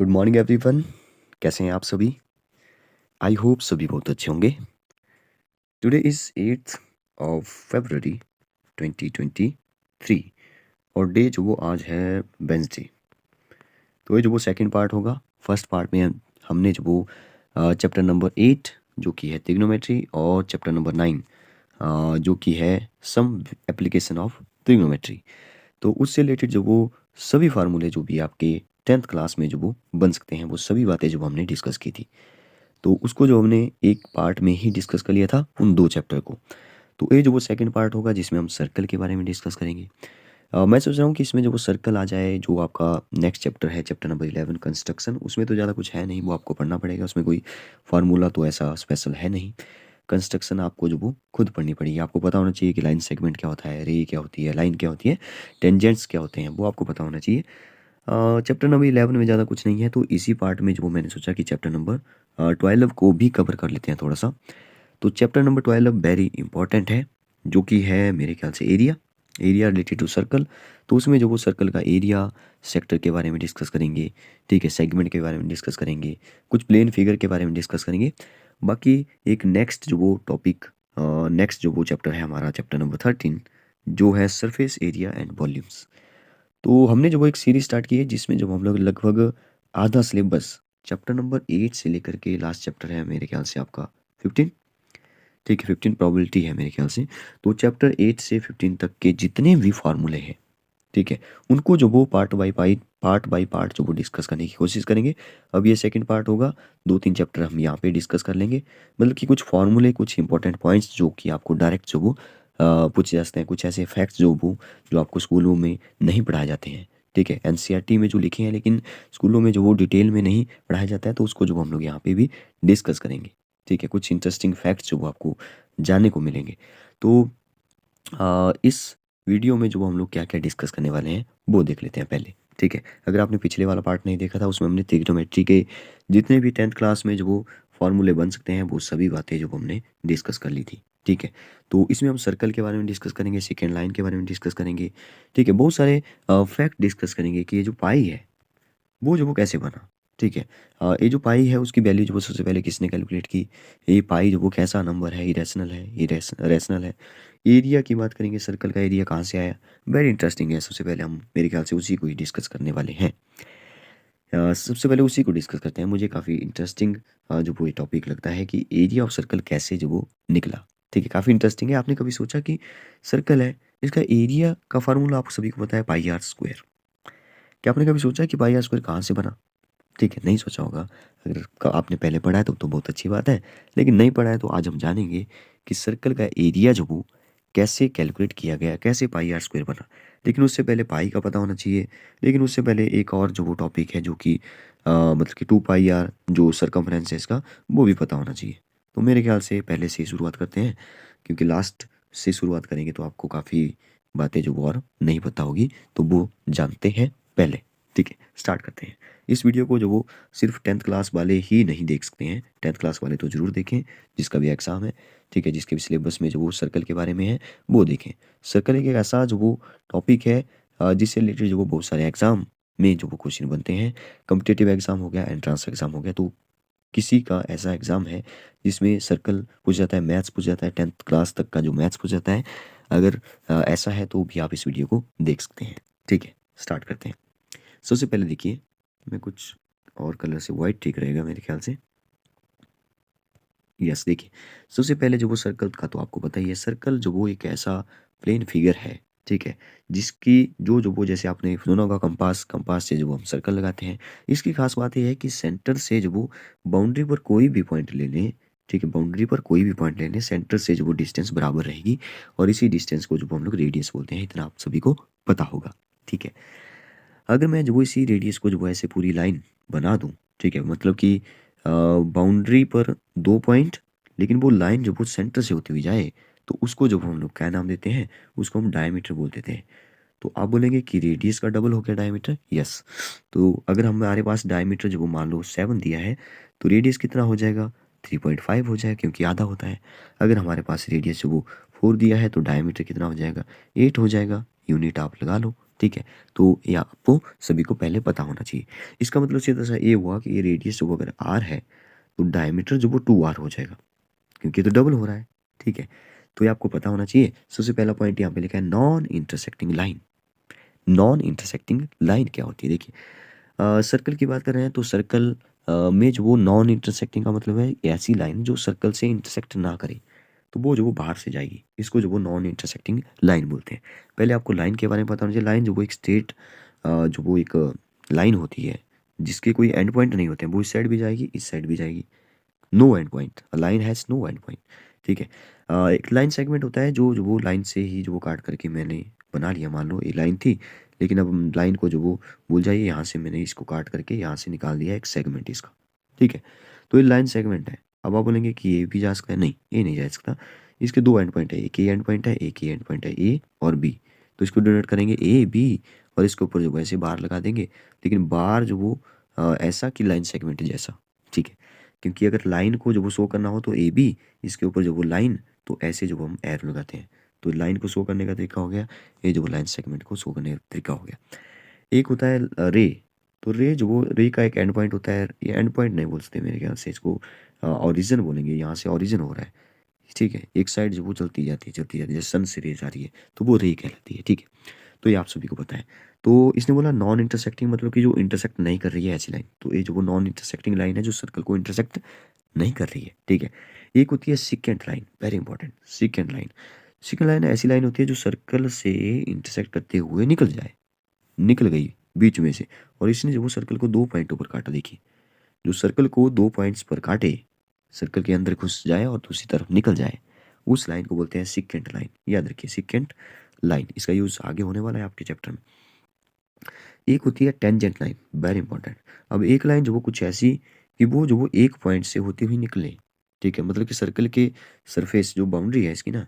Good morning everyone. कैसे हैं आप सभी? आई होप सभी बहुत अच्छे होंगे। Today is 8th of February 2023 और डे जो वो आज है वेंसडे। तो ये जो वो सेकंड पार्ट होगा। फर्स्ट पार्ट में हमने जो वो चैप्टर नंबर 8 जो कि है ट्रिग्नोमेट्री और चैप्टर नंबर 9 जो कि है सम एप्लीकेशन ऑफ ट्रिग्नोमेट्री। तो उससे रिलेटेड जो वो सभी फार्मूले जो भी आपके 10th क्लास में जो वो बन सकते हैं वो सभी बातें जो हमने डिस्कस की थी। तो उसको जो हमने एक पार्ट में ही डिस्कस कर लिया था उन 2 चैप्टर को। तो ये जो वो सेकंड पार्ट होगा जिसमें हम सर्कल के बारे में डिस्कस करेंगे। मैं सोच रहा हूँ कि इसमें जो वो सर्कल आ जाए जो आपका नेक्स्ट चैप्टर है चैप्टर नंबर 11 कंस्ट्रक्शन, उसमें तो ज़्यादा कुछ है नहीं, वो आपको पढ़ना पड़ेगा। उसमें कोई फार्मूला तो ऐसा स्पेशल है नहीं। कंस्ट्रक्शन आपको जो वो खुद पढ़नी पड़ेगी। आपको पता होना चाहिए कि लाइन सेगमेंट क्या होता है, रे क्या होती है, लाइन क्या होती है, टेंजेंट्स क्या होते हैं, वो आपको पता होना चाहिए। चैप्टर नंबर 11 में ज़्यादा कुछ नहीं है, तो इसी पार्ट में जो मैंने सोचा कि चैप्टर नंबर 12 को भी कवर कर लेते हैं थोड़ा सा। तो चैप्टर नंबर 12 वेरी इंपॉर्टेंट है, जो कि है मेरे ख्याल से एरिया रिलेटेड टू सर्कल। तो उसमें जो वो सर्कल का एरिया, सेक्टर के बारे में डिस्कस करेंगे, ठीक है, सेगमेंट के बारे में डिस्कस करेंगे, कुछ प्लेन फिगर के बारे में डिस्कस करेंगे। बाकी एक नेक्स्ट जो वो टॉपिक, नेक्स्ट जो वो चैप्टर है हमारा चैप्टर नंबर 13 जो है सरफेस एरिया एंड वॉल्यूम्स। तो हमने जो वो एक सीरीज स्टार्ट की है जिसमें जब हम लोग लगभग आधा सिलेबस चैप्टर नंबर 8 से लेकर के लास्ट चैप्टर है मेरे ख्याल से आपका 15, ठीक है, 15 प्रोबेबिलिटी है मेरे ख्याल से। तो चैप्टर 8 से 15 तक के जितने भी फार्मूले हैं, ठीक है, उनको जो वो पार्ट बाई पार्ट जो वो डिस्कस करने की कोशिश करेंगे। अब ये सेकंड पार्ट होगा, 2-3 चैप्टर हम यहाँ पे डिस्कस कर लेंगे। मतलब कि कुछ फार्मूले, कुछ इंपॉर्टेंट पॉइंट्स जो कि आपको डायरेक्ट जो वो पूछे जा सकते हैं, कुछ ऐसे फैक्ट्स जो आपको स्कूलों में नहीं पढ़ाए जाते हैं, ठीक है, एनसीईआरटी में जो लिखे हैं लेकिन स्कूलों में जो वो डिटेल में नहीं पढ़ाया जाता है, तो उसको जो हम लोग यहाँ पे भी डिस्कस करेंगे, ठीक है। कुछ इंटरेस्टिंग फैक्ट्स जो वो आपको जानने को मिलेंगे। तो इस वीडियो में जो हम लोग क्या क्या डिस्कस करने वाले हैं वो देख लेते हैं पहले, ठीक है। अगर आपने पिछले वाला पार्ट नहीं देखा था उसमें हमने ट्रिग्नोमेट्री के जितने भी 10th क्लास में जो वो फॉर्मूले बन सकते हैं वो सभी बातें जो हमने डिस्कस कर ली थी, ठीक है। तो इसमें हम सर्कल के बारे में डिस्कस करेंगे, सेकेंड लाइन के बारे में डिस्कस करेंगे, ठीक है। बहुत सारे फैक्ट डिस्कस करेंगे कि ये जो पाई है वो जो वो कैसे बना, ठीक है। ये जो पाई है उसकी वैल्यू जो वो सबसे पहले किसने कैलकुलेट की, ये पाई जो वो कैसा नंबर है, इरेशनल है, रैशनल है। एरिया की बात करेंगे, सर्कल का एरिया कहाँ से आया, वेरी इंटरेस्टिंग है। सबसे पहले हम मेरे ख्याल से उसी को ही डिस्कस करने वाले हैं। सबसे पहले उसी को डिस्कस करते हैं। मुझे काफ़ी इंटरेस्टिंग जो वो ये टॉपिक लगता है कि एरिया ऑफ सर्कल कैसे जो वो निकला, ठीक है, काफ़ी इंटरेस्टिंग है। आपने कभी सोचा कि सर्कल है, इसका एरिया का फार्मूला आप सभी को पता है पाई आर स्क्वायर। क्या आपने कभी सोचा कि पाई आर स्क्वायर कहाँ से बना? ठीक है, नहीं सोचा होगा। अगर आपने पहले पढ़ा है तो बहुत अच्छी बात है, लेकिन नहीं पढ़ा है तो आज हम जानेंगे कि सर्कल का एरिया जो वो कैसे कैलकुलेट किया गया, कैसे पाई आर स्क्वायर बना। लेकिन उससे पहले पाई का पता होना चाहिए। लेकिन उससे पहले एक और जो वो टॉपिक है जो कि मतलब कि 2 पाई आर जो सरकमफ्रेंस है इसका, वो भी पता होना चाहिए। तो मेरे ख्याल से पहले से ही शुरुआत करते हैं, क्योंकि लास्ट से शुरुआत करेंगे तो आपको काफ़ी बातें जो वो और नहीं पता होगी, तो वो जानते हैं पहले, ठीक है। स्टार्ट करते हैं। इस वीडियो को जो वो सिर्फ 10th क्लास वाले ही नहीं देख सकते हैं, 10th क्लास वाले तो ज़रूर देखें जिसका भी एग्ज़ाम है, ठीक है, जिसके भी सिलेबस में जो वो सर्कल के बारे में है वो देखें। सर्कल एक ऐसा जो वो टॉपिक है जिससे रिलेटेड जो वो बहुत सारे एग्ज़ाम में जो वो क्वेश्चन बनते हैं। कॉम्पिटिटिव एग्ज़ाम हो गया, एंट्रेंस एग्ज़ाम हो गया, तो किसी का ऐसा एग्ज़ाम है जिसमें सर्कल पूछ जाता है, मैथ्स पूछ जाता है, 10th क्लास तक का जो मैथ्स पूछ जाता है। अगर ऐसा है तो भी आप इस वीडियो को देख सकते हैं, ठीक है। स्टार्ट करते हैं। सबसे पहले देखिए, मैं कुछ और कलर से वाइट ठीक रहेगा मेरे ख्याल से। यस, देखिए, सबसे पहले जो वो सर्कल का तो आपको पता ही है। सर्कल जो वो एक ऐसा प्लेन फिगर है, ठीक है, जिसकी जो वो जैसे आपने सुना होगा कंपास, कंपास से जो वो हम सर्कल लगाते हैं। इसकी खास बात ये है कि सेंटर से जो वो बाउंड्री पर कोई भी पॉइंट ले लें, ठीक है, बाउंड्री पर कोई भी पॉइंट ले लें, सेंटर से जो वो डिस्टेंस बराबर रहेगी और इसी डिस्टेंस को जो हम लोग रेडियस बोलते हैं। इतना आप सभी को पता होगा, ठीक है। अगर मैं जो इसी रेडियस को जो वो ऐसे पूरी लाइन बना दूं, ठीक है, मतलब कि बाउंड्री पर 2 पॉइंट, लेकिन वो लाइन जो वो सेंटर से होती हुई जाए, तो उसको जब हम लोग क्या नाम देते हैं, उसको हम डायमीटर बोल देते हैं। तो आप बोलेंगे कि रेडियस का डबल हो गया डायमीटर। यस। तो अगर हमारे पास डायमीटर जो वो मान लो 7 दिया है, तो रेडियस कितना हो जाएगा, 3.5 हो जाएगा, क्योंकि आधा होता है। अगर हमारे पास रेडियस जो वो 4 दिया है तो डायमीटर कितना हो जाएगा, 8 हो जाएगा। यूनिट आप लगा लो, ठीक है, तो ये आपको सभी को पहले पता होना चाहिए। इसका मतलब सीधा सा ये हुआ कि ये रेडियस जो अगर आर है तो डायमीटर जो वो 2r हो जाएगा, क्योंकि ये तो डबल हो रहा है। ठीक है, तो ये आपको पता होना चाहिए। सबसे पहला पॉइंट यहाँ पे लिखा है non intersecting line. Non intersecting line क्या होती है? देखिए, सर्कल की बात कर रहे हैं तो सर्कल में जो वो नॉन इंटरसेक्टिंग का मतलब है ऐसी लाइन जो सर्कल से इंटरसेक्ट ना करे, तो वो जो वो बाहर से जाएगी, इसको जो वो नॉन इंटरसेक्टिंग लाइन बोलते हैं। पहले आपको लाइन के बारे में पता होना चाहिए। लाइन जो वो एक स्ट्रेट जो वो एक लाइन होती है जिसके कोई एंड पॉइंट नहीं होते हैं, वो इस साइड भी जाएगी इस साइड भी जाएगी। No end point, line has no end point. ठीक है, एक लाइन सेगमेंट होता है जो जो वो लाइन से ही जो वो काट करके मैंने बना लिया। मान लो ये लाइन थी, लेकिन अब लाइन को जो वो भूल जाइए, यहाँ से मैंने इसको काट करके यहाँ से निकाल दिया एक सेगमेंट इसका। ठीक है, तो ये लाइन सेगमेंट है। अब आप बोलेंगे कि ये भी जा सकता है, नहीं ये नहीं जा सकता। इसके दो एंड पॉइंट है, एक ये एंड पॉइंट है, एक ये एंड पॉइंट है, ए और बी। तो इसको डिनोट करेंगे ए बी, और इसके ऊपर जो वैसे बार लगा देंगे, लेकिन बार जो वो ऐसा कि लाइन सेगमेंट जैसा। ठीक है, क्योंकि अगर लाइन को जो वो शो करना हो तो ए बी, इसके ऊपर जो वो लाइन, तो ऐसे जो वो हम एरो लगाते हैं। तो लाइन को शो करने का तरीका हो गया, ये जो वो लाइन सेगमेंट को शो करने का तरीका हो गया। एक होता है रे। तो रे जो वो रे का एक एंड पॉइंट होता है, ये एंड पॉइंट नहीं बोल सकते मेरे ख्याल से, इसको ऑरिजिन बोलेंगे। यहाँ से ऑरिजिन हो रहा है। ठीक है, एक साइड जो वो चलती जाती है चलती जाती है, जैसे सन से रे जा रही है, तो वो रे कहलाती है। ठीक है, तो ये आप सभी को पता है। तो इसने बोला नॉन इंटरसेक्टिंग मतलब कि जो इंटरसेक्ट नहीं कर रही है ऐसी लाइन। तो ये जो वो नॉन इंटरसेक्टिंग लाइन है जो सर्कल को इंटरसेक्ट नहीं कर रही है। ठीक है, एक होती है secant line, very important. Secant line, secant line ऐसी लाइन होती है जो सर्कल से इंटरसेक्ट करते हुए निकल जाए, निकल गई बीच में से, और इसने जो वो सर्कल को दो पॉइंटों पर काटा। देखिए, जो सर्कल को दो पॉइंट्स पर काटे, सर्कल के अंदर घुस जाए और दूसरी तरफ निकल जाए, उस लाइन को बोलते हैं सिकेंट लाइन। याद रखिए, सिकेंट लाइन, इसका यूज आगे होने वाला है आपके चैप्टर में। एक होती है टेंजेंट लाइन, वेरी इंपॉर्टेंट। अब एक लाइन जो वो कुछ ऐसी कि वो जो वो एक पॉइंट से होती हुई निकले। ठीक है, मतलब कि सर्कल के सरफेस जो बाउंड्री है इसकी ना,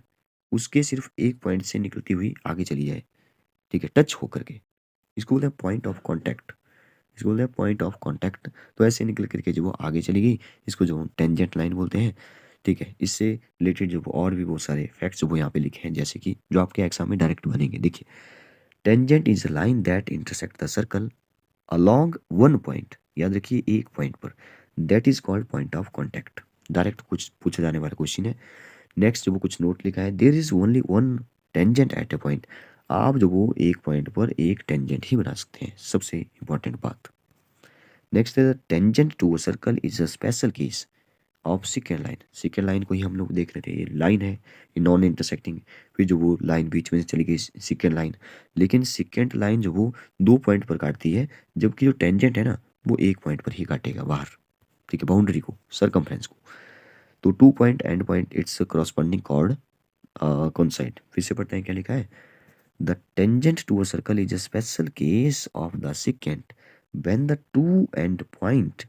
उसके सिर्फ एक पॉइंट से निकलती हुई आगे चली जाए। ठीक है, टच होकर के, इसको बोलते हैं पॉइंट ऑफ कॉन्टैक्ट। इसको बोलते हैं पॉइंट ऑफ कॉन्टैक्ट। तो ऐसे निकल करके जो वो आगे चली गई, इसको जो टेंजेंट लाइन बोलते हैं। ठीक है, इससे रिलेटेड जो वो और भी बहुत सारे फैक्ट्स जो वो यहाँ पे लिखे हैं, जैसे कि जो आपके एग्जाम में डायरेक्ट बनेंगे। देखिए, tangent is a line that intersect the circle along one point. याद रखिए, एक पॉइंट पर, that is called point of contact. Direct कुछ पूछा जाने वाला क्वेश्चन है। नेक्स्ट जो वो कुछ नोट लिखा है, there is only one tangent at a point. आप जो वो एक पॉइंट पर एक टेंजेंट ही बना सकते हैं, सबसे इंपॉर्टेंट बात। नेक्स्ट है tangent to a circle is a special case of secant line. Secant line को ही हम लोग देख रहे थे, ये लाइन है, ये नॉन इंटरसेक्टिंग। फिर जो वो लाइन बीच में से चली गई सिकेंड लाइन, लेकिन सिकेंड लाइन जो वो दो पॉइंट पर काटती है, जबकि जो टेंजेंट है ना, वो एक पॉइंट पर ही काटेगा बाहर। ठीक है, बाउंड्री को, सरकमफ्रेंस को। तो two point end point its corresponding chord coincide. फिर से पढ़ते हैं क्या लिखा है। The tangent to a circle is a special case of the secant when the two end point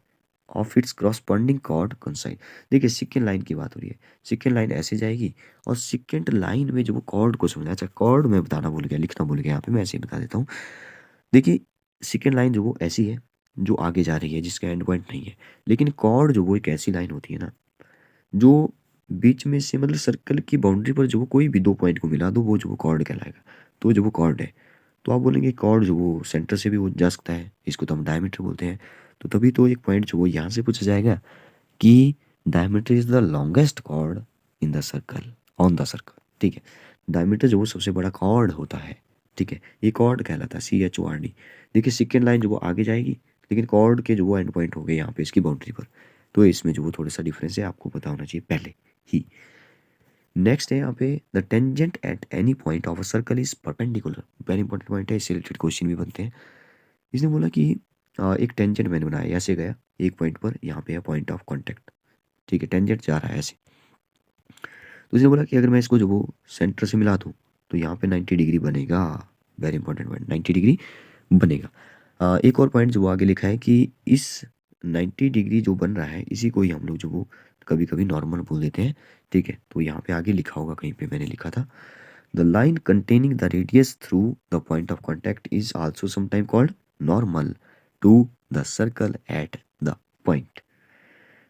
of its corresponding chord coincide. देखिए, सिकेंड लाइन की बात हो रही है। सिकेंड लाइन ऐसे जाएगी, और सिकेंड लाइन में जो वो कॉर्ड को समझा, अच्छा कॉर्ड मैं बताना भूल गया, लिखना भूल गया यहाँ पे, मैं ऐसे ही बता देता हूँ। देखिए, सेकेंड लाइन जो वो ऐसी है जो आगे जा रही है, जिसका एंड पॉइंट नहीं है। लेकिन कॉर्ड जो वो एक ऐसी लाइन होती है ना, जो बीच में से, मतलब सर्कल की बाउंड्री पर जो वो कोई भी दो पॉइंट को मिला दो, वो जो वो कॉर्ड कहलाएगा। तो जो वो कॉर्ड है, तो आप बोलेंगे कॉर्ड जो वो सेंटर से भी वो जा सकता है, इसको तो हम डायमीटर बोलते हैं। तो तभी तो एक पॉइंट जो वो यहाँ से पूछा जाएगा कि diameter is the longest chord in the circle, on the circle. ठीक है, डायमीटर जो वो सबसे बड़ा कॉर्ड होता है। ठीक है, ये कॉर्ड कहलाता है, CHORD। देखिए, सेकेंड लाइन जो वो आगे जाएगी, लेकिन कॉर्ड के जो वो एंड पॉइंट हो गए यहाँ पे इसकी बाउंड्री पर। तो इसमें जो वो थोड़ा सा डिफरेंस है, आपको पता होना चाहिए पहले ही। नेक्स्ट है यहाँ पे, the tangent at any point of a circle is perpendicular. Very important point है, इससे रिलेटेड क्वेश्चन भी बनते हैं। इसने बोला कि एक टेंजेंट मैंने बनाया, ऐसे गया एक पॉइंट पर, यहाँ पे है पॉइंट ऑफ कॉन्टैक्ट। ठीक है, टेंजेंट जा रहा है ऐसे। तो इसने बोला कि अगर मैं इसको जो वो सेंटर से मिला दूँ, तो यहाँ पे 90 डिग्री बनेगा। वेरी इंपॉर्टेंट पॉइंट, 90 डिग्री बनेगा। एक और पॉइंट जो वो आगे लिखा है कि इस 90 डिग्री जो बन रहा है, इसी को ही हम लोग जो वो कभी कभी नॉर्मल बोल देते हैं। ठीक है, तो यहाँ पे आगे लिखा होगा, कहीं पे मैंने लिखा था, the line containing the radius through the point of contact is also sometime called normal to the circle at the point.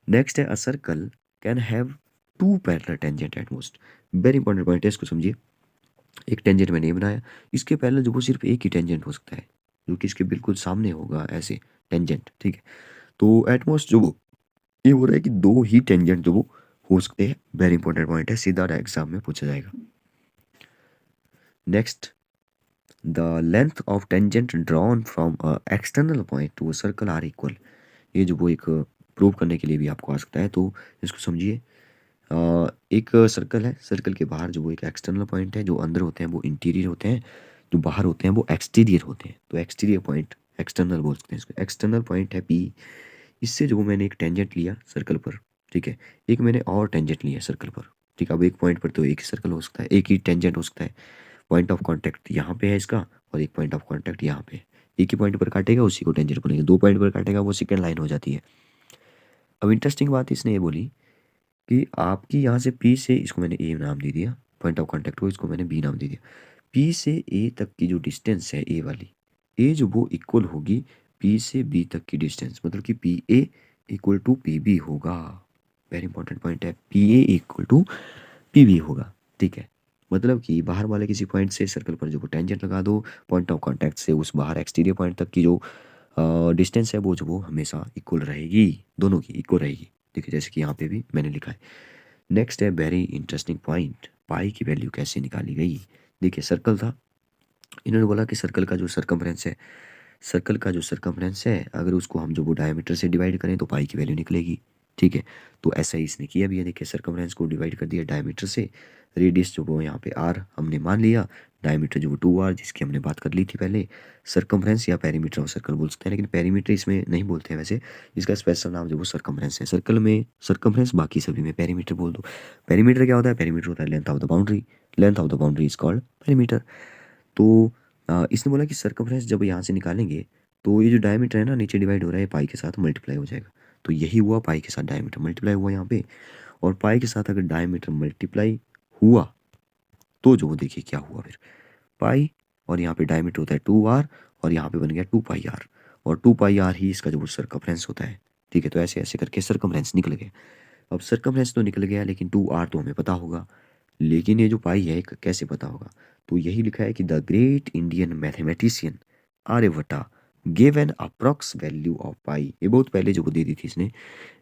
Next है, a circle can have two parallel tangent at most. Very important point है, इसको समझिए। एक tangent मैंने ये बनाया, इसके पहले जो वो सिर्फ एक ही टेंजेंट हो सकता है जो कि इसके बिल्कुल सामने होगा ऐसे टेंजेंट, ठीक है। तो एट मोस्ट जो वो ये हो रहा है कि दो ही टेंजेंट जो वो हो सकते हैं। वेरी इंपॉर्टेंट पॉइंट है, सीधा एग्जाम में पूछा जाएगा। Next, the length of tangent drawn from external point to a circle are equal. ये जो वो एक प्रूव करने के लिए भी आपको आ सकता है, तो इसको समझिए। एक सर्कल है, सर्कल के बाहर जो वो एक एक्सटर्नल पॉइंट है, जो अंदर होते हैं वो इंटीरियर होते हैं, जो बाहर होते हैं वो एक्सटीरियर होते हैं। तो एक्सटीरियर पॉइंट एक्सटर्नल बोल सकते हैं इसको। एक्सटर्नल पॉइंट है पी, इससे जो मैंने एक टेंजेंट लिया सर्कल पर, ठीक है, एक मैंने और टेंजेंट लिया सर्कल पर, ठीक है। अब एक पॉइंट पर तो एक ही सर्कल हो सकता है, एक ही टेंजेंट हो सकता है। पॉइंट ऑफ कांटेक्ट यहाँ पे है इसका, और एक पॉइंट ऑफ कांटेक्ट यहाँ पे। एक ही पॉइंट पर काटेगा उसी को टेंजेंट बोलेंगे, दो पॉइंट पर काटेगा वो सेकंड लाइन हो जाती है। अब इंटरेस्टिंग बात इसने ये बोली कि आपकी यहाँ से पी से, इसको मैंने ए नाम दे दिया, पॉइंट ऑफ कांटेक्ट को इसको मैंने बी नाम दे दिया। पी से ए तक की जो डिस्टेंस है ए वाली, ए जो वो इक्वल होगी पी से बी तक की डिस्टेंस, मतलब कि P A equal to P B होगा। वेरी इंपॉर्टेंट पॉइंट है, P A equal to P B होगा, ठीक है। मतलब कि बाहर वाले किसी पॉइंट से सर्कल पर जो वो टेंजेंट लगा दो, पॉइंट ऑफ कांटेक्ट से उस बाहर एक्सटीरियर पॉइंट तक की जो डिस्टेंस है वो जो वो हमेशा इक्वल रहेगी, दोनों की इक्वल रहेगी, ठीक है, जैसे कि यहाँ पे भी मैंने लिखा है। नेक्स्ट है वेरी इंटरेस्टिंग पॉइंट, पाई की वैल्यू कैसे निकाली गई। देखिए सर्कल था, इन्होंने बोला कि सर्कल का जो सरकमफ्रेंस है, सर्कल का जो सरकमफ्रेंस है अगर उसको हम जो वो डायमीटर से डिवाइड करें तो पाई की वैल्यू निकलेगी, ठीक है। तो ऐसा ही इसने किया भी है। देखिए सर्कमफ्रेंस को डिवाइड कर दिया डायमीटर से, रेडियस जो वो यहाँ पे आर हमने मान लिया, डायमीटर जो वो 2r जिसकी हमने बात कर ली थी पहले। सर्कमफ्रेंस या पेरीमीटर ऑफ सर्कल बोल सकते हैं, लेकिन पेरीमीटर इसमें नहीं बोलते हैं वैसे, इसका स्पेशल नाम जो वो सर्कमफ्रेंस है। सर्कल में सर्कमफ्रेंस, बाकी सभी में पेरीमीटर बोल दो। पेरीमीटर क्या होता है, पेरीमीटर होता है length of the boundary, length of the boundary is called perimeter. तो इसने बोला कि सर्कमफ्रेंस जब यहाँ से निकालेंगे तो ये जो डायमीटर है ना नीचे डिवाइड हो रहा है, पाई के साथ मल्टीप्लाई हो जाएगा। तो यही हुआ, पाई के साथ डायमीटर मल्टीप्लाई हुआ यहाँ पे, और पाई के साथ अगर डायमीटर मल्टीप्लाई हुआ तो जो देखिए क्या हुआ फिर, पाई और यहाँ पे डायमीटर होता है 2r, और यहाँ पे बन गया 2πr, और 2πr ही इसका जो वो सर्कमफ्रेंस होता है, ठीक है। तो ऐसे ऐसे करके सर्कमफ्रेंस निकल गया। अब सर्कमफ्रेंस तो निकल गया, लेकिन 2r तो हमें पता होगा, लेकिन ये जो पाई है कैसे पता होगा। तो यही लिखा है कि the great Indian mathematician Aryabhatta give an approx value of pi. ये बहुत पहले जो वो दे दी थी इसने,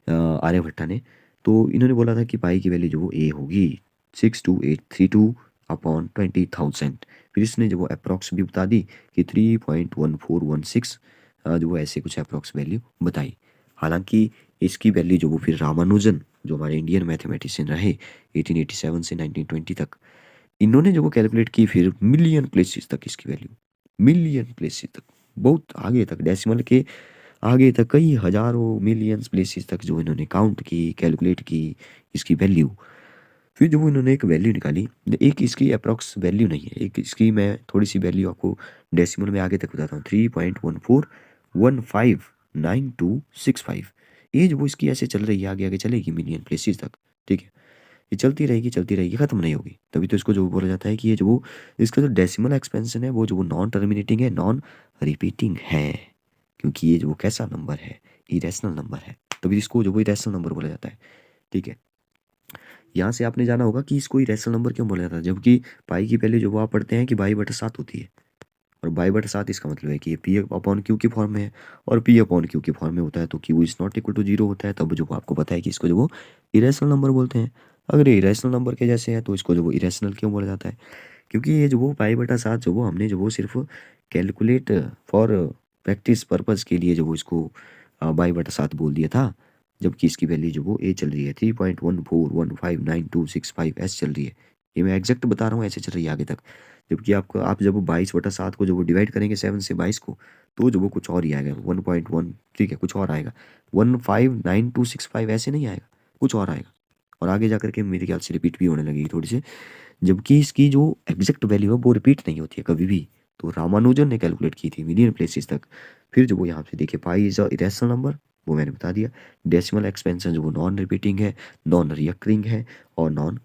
आर्यभट्टा ने। तो इन्होंने बोला था कि पाई की वैल्यू जो वो ए होगी 62832 अपॉन 20,000। फिर इसने जो वो अप्रॉक्स भी बता दी कि 3.1416, जो वो ऐसे कुछ अप्रॉक्स वैल्यू बताई। हालांकि इसकी वैल्यू जो वो फिर रामानुजन जो हमारे इंडियन मैथमेटिशियन रहे 1887 से 1920 तक, इन्होंने जो वो कैलकुलेट की फिर मिलियन प्लेसेस तक इसकी वैल्यू, मिलियन प्लेसेस तक, बहुत आगे तक, डेसिमल के आगे तक, कई हजारों मिलियंस प्लेसेस तक जो इन्होंने काउंट की, कैलकुलेट की इसकी वैल्यू। फिर जो वो इन्होंने एक वैल्यू निकाली, एक इसकी अप्रॉक्स वैल्यू नहीं है, एक इसकी मैं थोड़ी सी वैल्यू आपको डेसिमल में आगे तक बताता हूँ, 3.14159265। ये जो वो इसकी ऐसे चल रही है, आगे आगे चलेगी मिलियन प्लेसेस तक, ठीक है। ये चलती रहेगी, खत्म नहीं होगी। तभी तो इसको जो बोला जाता है कि ये जो वो इसका जो डेसिमल एक्सपेंशन है वो जो वो नॉन टर्मिनेटिंग है, नॉन रिपीटिंग है, क्योंकि ये जो वो कैसा नंबर है, इरेशनल नंबर है, तभी इसको जो वो इरेशनल नंबर बोला जाता है, ठीक है। यहाँ से आपने जाना होगा कि इसको इरेशनल नंबर क्यों बोला जाता है, जबकि पाई की वैल्यू जो वो आप पढ़ते हैं कि बाई बटा 7 होती है, और बाई बटा 7 इसका मतलब है कि ये पी अपॉन क्यू की फॉर्म में है, और पी अपॉन क्यू की फॉर्म में होता है तो Q is not equal to 0 होता है, तब जो वो आपको पता है कि इसको जो वो इरेशनल नंबर बोलते हैं। अगर ये इरेशनल नंबर के जैसे है तो इसको जो वो इरेशनल क्यों बोला जाता है, क्योंकि ये जो वो पाई बटा 7 जो वो हमने जो वो सिर्फ कैलकुलेट फॉर प्रैक्टिस पर्पज़ के लिए जो वो इसको बाई बटा 7 बोल दिया था, जबकि इसकी वैल्यू जो वो ए चल रही है 3.14159265 चल रही है। ये मैं एग्जैक्ट बता रहा हूँ, ऐसे चल रही है आगे तक। जबकि आपको आप जब 22/7 को जो वो डिवाइड करेंगे 7 से 22 को, तो जो वो कुछ और ही आएगा 1.1, ठीक है, कुछ और आएगा 159265 ऐसे नहीं आएगा, कुछ और आएगा, और आगे जा करके मेरे ख्याल से रिपीट भी होने लगेगी थोड़ी सी। जबकि इसकी जो एग्जैक्ट वैल्यू है वो रिपीट नहीं होती है कभी भी। तो रामानुजन ने कैलकुलेट की थी मिलियन प्लेसेस तक। फिर जो वो यहाँ पे देखिए pi is a irrational number, वो मैंने बता दिया। डेसिमल एक्सपेंशन जो वो नॉन रिपीटिंग है, नॉन रियकरिंग है, और नॉन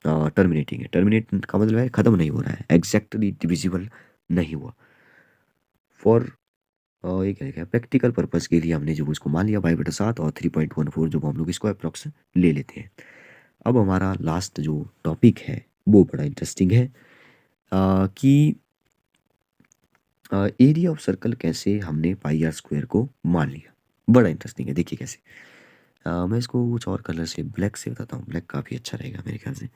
टर्मिनेटिंग है। टर्मिनेट का मतलब है खत्म नहीं हो रहा है, एग्जैक्टली डिविजिबल नहीं हुआ। फॉर ये क्या लिखा है, प्रैक्टिकल पर्पज के लिए हमने जो उसको मान लिया बाई बटा 7 और 3.14 जो हम लोग इसको अप्रॉक्स ले लेते हैं। अब हमारा लास्ट जो टॉपिक है वो बड़ा इंटरेस्टिंग है। कि एरिया ऑफ सर्कल कैसे हमने पाई आर स्क्वायर को मान लिया। बड़ा इंटरेस्टिंग है, देखिए कैसे। मैं इसको कुछ और कलर से, ब्लैक से बताता हूँ। ब्लैक काफ़ी अच्छा रहेगा मेरे ख्याल से।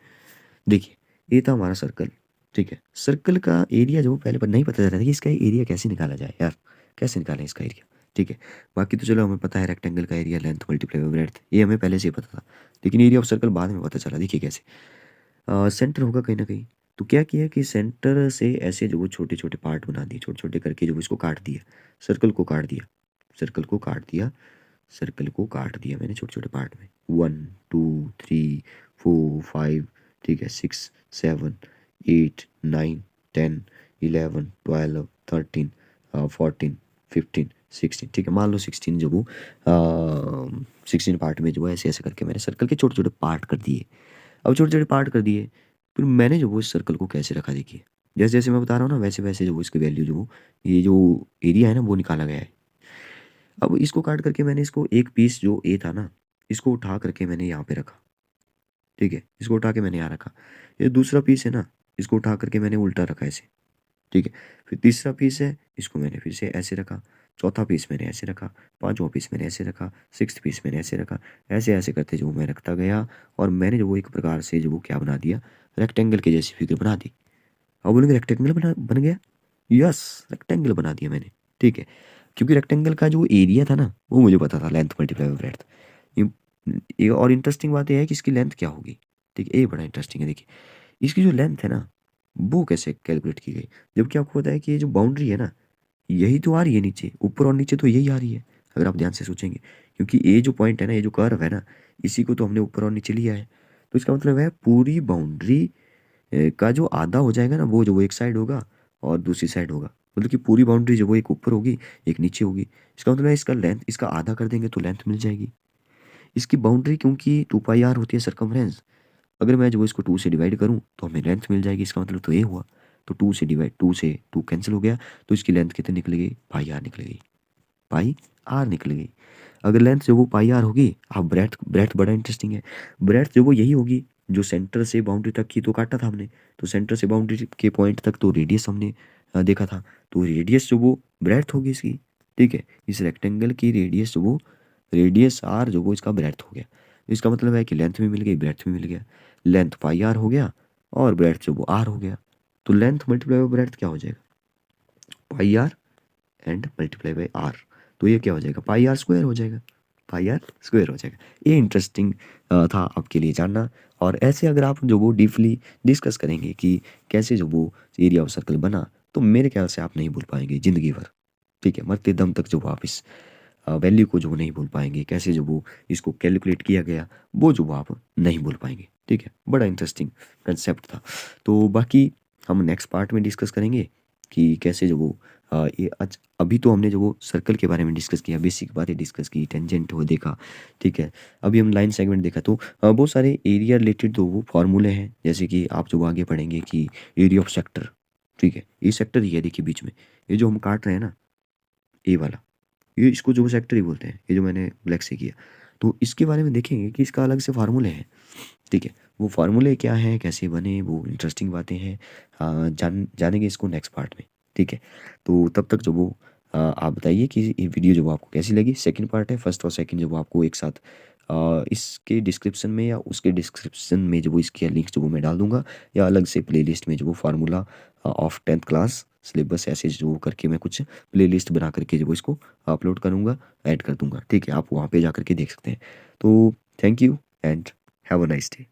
देखिए, ये था हमारा सर्कल, ठीक है। सर्कल का एरिया जो पहले पर नहीं पता चलता था कि इसका एरिया कैसे निकाला जाए यार, कैसे निकालें इसका एरिया, ठीक है। बाकी तो चलो हमें पता है रेक्टेंगल का area length multiply by breadth, ये हमें पहले से ही पता था। लेकिन एरिया ऑफ सर्कल बाद में पता चला, देखिए कैसे। सेंटर होगा कहीं ना कहीं, तो क्या किया कि सेंटर से ऐसे जो वो छोटे छोटे पार्ट बना दिए, छोटे छोटे करके जो इसको काट दिया, सर्कल को काट दिया, सर्कल को काट दिया, सर्कल को काट दिया मैंने छोटे छोटे पार्ट में। 1 2 3 4 5, ठीक है, 6 7 8 9 10 11 12 13 14 15 16, ठीक है, मान लो 16 जो वो 16 पार्ट में जो है ऐसे ऐसे करके मैंने सर्कल के छोटे छोटे पार्ट कर दिए। अब छोटे छोटे पार्ट कर दिए, फिर मैंने जो वो इस सर्कल को कैसे रखा, देखिए। जैसे जैसे मैं बता रहा हूँ ना, वैसे वैसे जो वो इसकी वैल्यू जो ये जो एरिया है ना वो निकाला गया है। अब इसको काट करके मैंने इसको एक पीस जो ए था ना, इसको उठा करके मैंने यहाँ पे रखा, ठीक है, इसको उठा के मैंने यहाँ रखा। ये दूसरा पीस है ना, इसको उठा करके मैंने उल्टा रखा ऐसे, ठीक है। फिर तीसरा पीस है, इसको मैंने फिर से ऐसे रखा। चौथा पीस मैंने ऐसे रखा। पांचवा पीस मैंने ऐसे रखा। सिक्स्थ पीस मैंने ऐसे रखा। ऐसे ऐसे करते जो मैं रखता गया, और मैंने जो वो एक प्रकार से जो वो क्या बना दिया, रेक्टेंगल के जैसी फिगर बना दी। अब बोलेंगे रेक्टेंगल बन गया। यस, रेक्टेंगल बना दिया मैंने, ठीक है। क्योंकि रेक्टेंगल का जो एरिया था ना वो मुझे पता था, लेंथ मल्टीप्लाई बाय ब्रेड्थ। ये और इंटरेस्टिंग बात यह है कि इसकी लेंथ क्या होगी, ठीक है, ये बड़ा इंटरेस्टिंग है। देखिए, इसकी जो लेंथ है ना वो कैसे कैलकुलेट की गई, जबकि आपको पता है कि ये जो बाउंड्री है ना यही तो आ रही है नीचे, ऊपर और नीचे तो यही आ रही है, अगर आप ध्यान से सोचेंगे। क्योंकि ये जो पॉइंट है ना, ये जो कर्व है ना, इसी को तो हमने ऊपर और नीचे लिया है। तो इसका मतलब है पूरी बाउंड्री का जो आधा हो जाएगा ना, वो जो वो एक साइड होगा और दूसरी साइड होगा। मतलब कि पूरी बाउंड्री जो वो एक ऊपर होगी, एक नीचे होगी। इसका मतलब है इसका लेंथ, इसका आधा कर देंगे तो लेंथ मिल जाएगी। इसकी बाउंड्री क्योंकि 2 पाई आर होती है सरकमफ्रेंस, अगर मैं जो इसको 2 से डिवाइड करूँ तो हमें लेंथ मिल जाएगी। इसका मतलब तो ये हुआ। तो 2 से 2 कैंसिल हो गया, तो इसकी लेंथ कितनी निकलेगी, पाई आर निकलेगी, पाई आर निकलेगी। अगर लेंथ जो वो पाई आर होगी, अब ब्रेथ ब्रेथ बड़ा इंटरेस्टिंग है। ब्रेथ जो वो यही होगी जो सेंटर से बाउंड्री तक की तो काटा था हमने, तो सेंटर से बाउंड्री के पॉइंट तक तो रेडियस हमने देखा था, तो रेडियस जो वो ब्रेथ होगी इसकी, ठीक है। इस रेक्टेंगल की रेडियस जो वो, रेडियस आर जो वो इसका ब्रेथ हो गया। इसका मतलब है कि लेंथ भी मिल गई, ब्रेथ भी मिल गया। लेंथ पाई आर हो गया और ब्रेथ जो वो आर हो गया। तो लेंथ मल्टीप्लाई बाय ब्रेथ क्या हो जाएगा, pi r and multiply by r. तो ये क्या हो जाएगा, पाई आर स्क्वायर हो जाएगा, पाई आर स्क्वायर हो जाएगा। ये इंटरेस्टिंग था आपके लिए जानना। और ऐसे अगर आप जो वो डीपली डिस्कस करेंगे कि कैसे जो वो एरिया ऑफ सर्कल बना, तो मेरे ख्याल से आप नहीं भूल पाएंगे ज़िंदगी भर, ठीक है। मरते दम तक जो वो आप इस वैल्यू को जो वो नहीं भूल पाएंगे, कैसे जो वो इसको कैलकुलेट किया गया, वो जो वो आप नहीं भूल पाएंगे, ठीक है। बड़ा इंटरेस्टिंग कंसेप्ट था। तो बाकी हम नेक्स्ट पार्ट में डिस्कस करेंगे कि कैसे जो वो ये अभी तो हमने जो वो सर्कल के बारे में डिस्कस किया, बेसिक बातें डिस्कस की, टेंजेंट वो देखा, ठीक है। अभी हम लाइन सेगमेंट देखा। तो बहुत सारे एरिया रिलेटेड जो वो फॉर्मूले हैं, जैसे कि आप जो आगे पढ़ेंगे कि एरिया ऑफ सेक्टर, ठीक है, ये सेक्टर ही है, देखिए बीच में ये जो हम काट रहे हैं ना, ए वाला, ये इसको जो सेक्टर ही बोलते हैं, ये जो मैंने ब्लैक से किया। तो इसके बारे में देखेंगे कि इसका अलग से फार्मूले हैं, ठीक है। वो फार्मूले क्या हैं, कैसे बने, वो इंटरेस्टिंग बातें हैं। जानेंगे इसको नेक्स्ट पार्ट में, ठीक है। तो तब तक जो वो आप बताइए कि ये वीडियो जो वो आपको कैसी लगी। सेकंड पार्ट है, फर्स्ट और सेकंड जो वो आपको एक साथ इसके डिस्क्रिप्शन में या उसके डिस्क्रिप्शन में जो वो इसके लिंक जो वो मैं डाल दूंगा, या अलग से प्लेलिस्ट में जो वो formula of 10th class syllabus ऐसे जो करके मैं कुछ प्लेलिस्ट बना करके जो वो इसको अपलोड करूँगा, ऐड कर दूंगा, ठीक है। आप वहाँ पे जा करके देख सकते हैं। तो thank you and have a nice day.